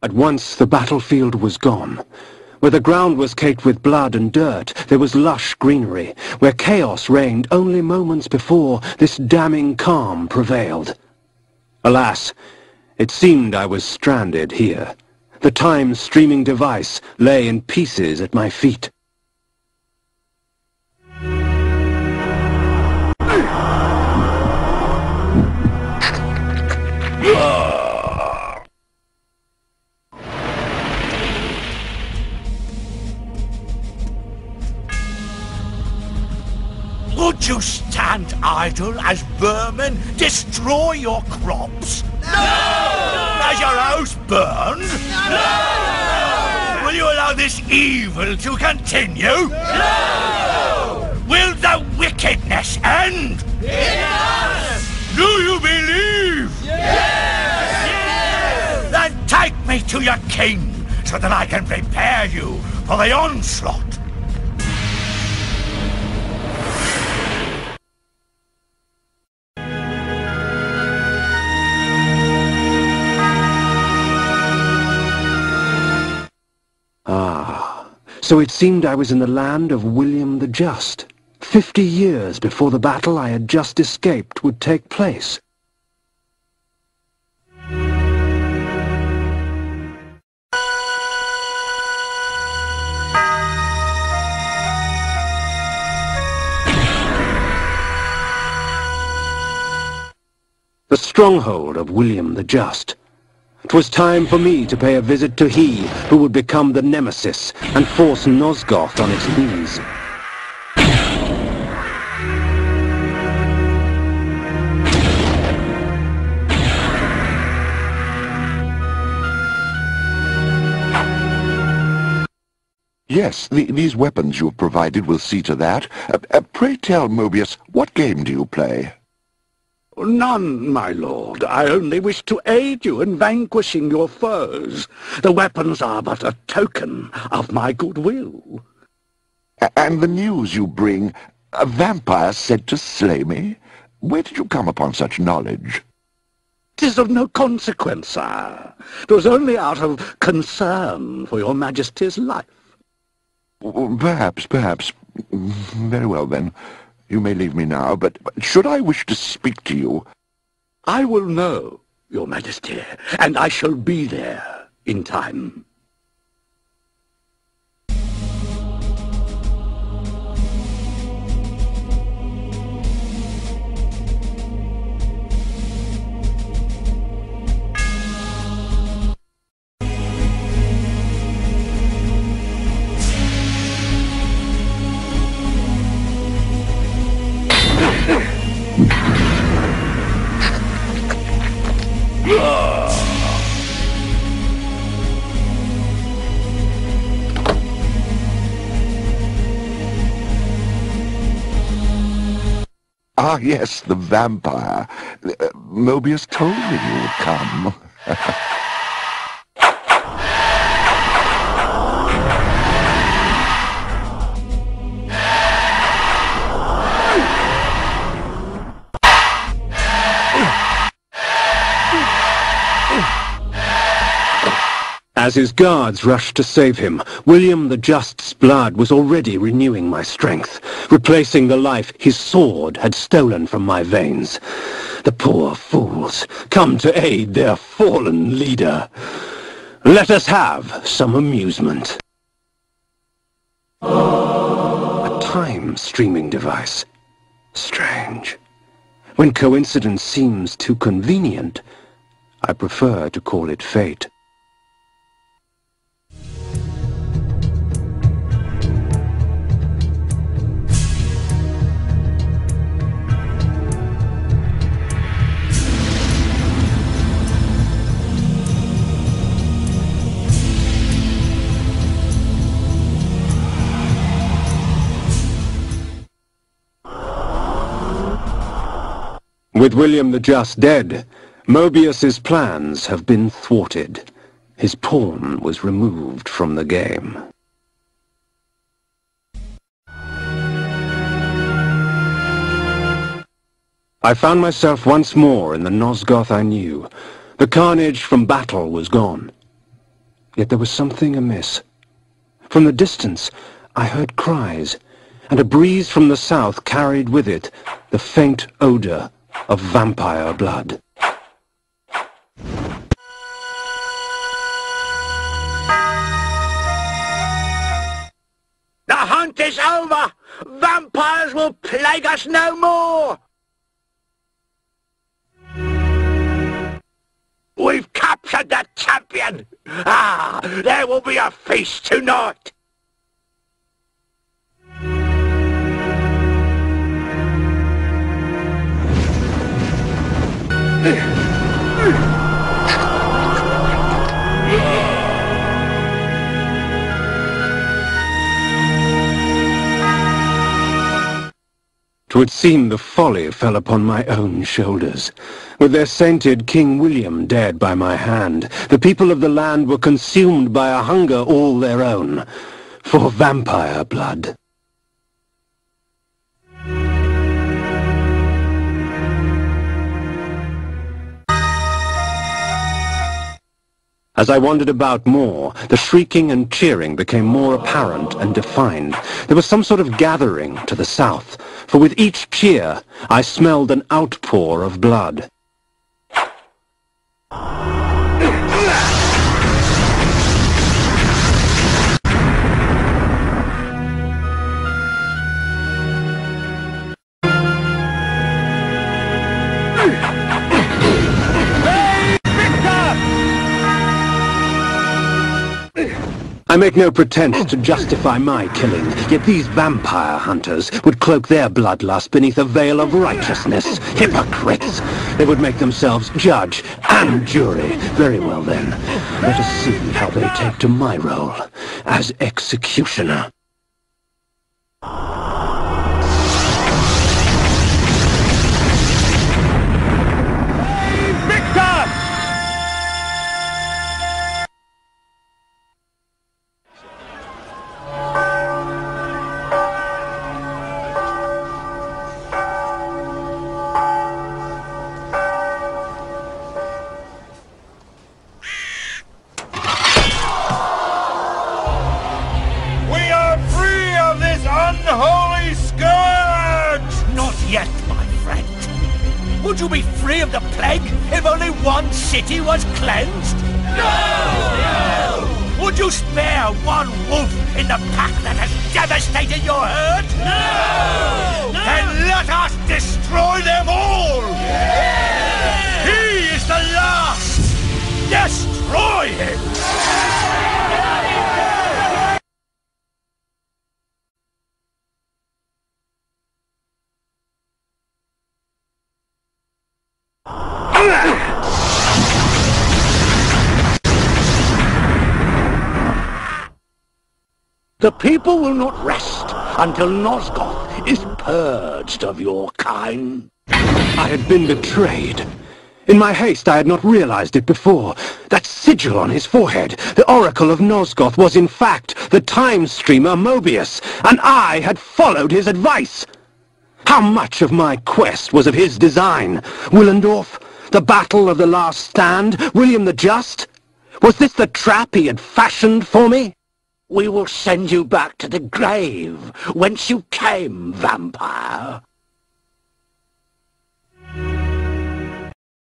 At once the battlefield was gone. Where the ground was caked with blood and dirt, there was lush greenery. Where chaos reigned only moments before, this damning calm prevailed. Alas, it seemed I was stranded here. The time-streaming device lay in pieces at my feet. Would you stand idle as vermin destroy your crops? No! As your house burns? No! Will you allow this evil to continue? No! Will the wickedness end? Yes! Do you believe? Yes! Yes! Then take me to your king, so that I can prepare you for the onslaught. So it seemed I was in the land of William the Just. 50 years before the battle I had just escaped would take place. The stronghold of William the Just. 'Twas time for me to pay a visit to he who would become the nemesis and force Nosgoth on its knees. Yes, these weapons you have provided will see to that. Pray tell, Mobius, what game do you play? None, my lord. I only wish to aid you in vanquishing your foes. The weapons are but a token of my goodwill. And the news you bring, a vampire said to slay me? Where did you come upon such knowledge? 'Tis of no consequence, sire. 'Twas only out of concern for your majesty's life. Perhaps. Very well, then. You may leave me now, but should I wish to speak to you... I will know, your majesty, and I shall be there in time. Ah, yes, the vampire. Mobius told me you would come. As his guards rushed to save him, William the Just's blood was already renewing my strength, replacing the life his sword had stolen from my veins. The poor fools, come to aid their fallen leader. Let us have some amusement. A time-streaming device. Strange. When coincidence seems too convenient, I prefer to call it fate. With William the Just dead, Mobius's plans have been thwarted. His pawn was removed from the game. I found myself once more in the Nosgoth I knew. The carnage from battle was gone. Yet there was something amiss. From the distance, I heard cries, and a breeze from the south carried with it the faint odor of vampire blood. The hunt is over! Vampires will plague us no more! We've captured the champion! Ah, there will be a feast tonight! It would seem the folly fell upon my own shoulders. With their sainted King William dead by my hand, the people of the land were consumed by a hunger all their own, for vampire blood. As I wandered about more, the shrieking and cheering became more apparent and defined. There was some sort of gathering to the south, for with each cheer I smelled an outpour of blood. I make no pretense to justify my killing, yet these vampire hunters would cloak their bloodlust beneath a veil of righteousness. Hypocrites! They would make themselves judge and jury. Very well then, let us see how they take to my role as executioner. Unholy scourge! Not yet, my friend. Would you be free of the plague if only one city was cleansed? No! Would you spare one wolf in the pack that has devastated your herd? No! Then let us destroy them all! Yeah! He is the last! Destroy him! The people will not rest until Nosgoth is purged of your kind. I had been betrayed. In my haste I had not realized it before. That sigil on his forehead, the Oracle of Nosgoth, was in fact the time streamer Mobius, and I had followed his advice. How much of my quest was of his design? Willendorf? The Battle of the Last Stand? William the Just? Was this the trap he had fashioned for me? We will send you back to the grave whence you came, vampire.